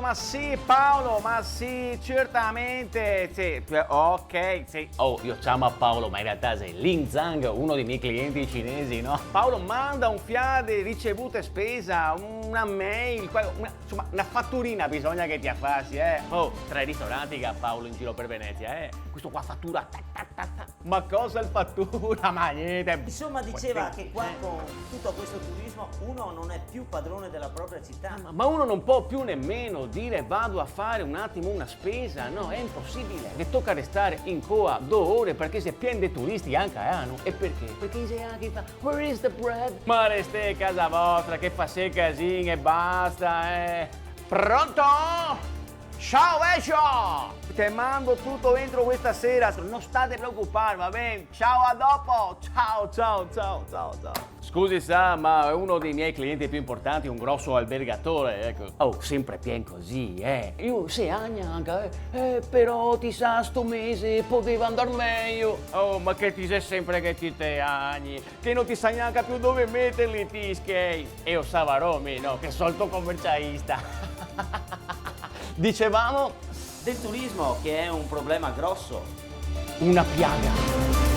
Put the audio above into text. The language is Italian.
ma sì Paolo, ma sì, certamente, sì, ok, sì. Oh, io chiamo Paolo, ma in realtà sei Lin Zhang, uno dei miei clienti cinesi, no? Paolo, manda un fiade, ricevuta e spesa, una mail, insomma, una fatturina bisogna che ti affassi, Oh, 3 ristoranti che ha Paolo in giro per Venezia, Questo qua fattura, ma cosa il fattura, ma niente. Insomma, diceva che qua con tutto questo turismo uno non è più padrone della propria città. Ma uno non può più nemmeno dire vado a fare un attimo una spesa, no, è impossibile. Che tocca restare in coa 2 ore perché si è pieno di turisti anche a anno. E perché? Perché sei anche fa, where is the bread? Ma reste a casa vostra che fa sei casini e basta, Pronto? Ciao Escio! Te mando tutto entro questa sera, non state preoccupare, va bene? Ciao, a dopo! Ciao. Scusi sa, ma è uno dei miei clienti più importanti, un grosso albergatore, ecco. Oh, sempre pien così, Io 6 anni anche, però ti sa, sto mese poteva andare meglio. Oh, ma che ti sei sempre che ti te anni, che non ti sai neanche più dove metterli ti skate. E io Savaromi, no, che solito commercialista. Dicevamo Del turismo, che è un problema grosso. una piaga.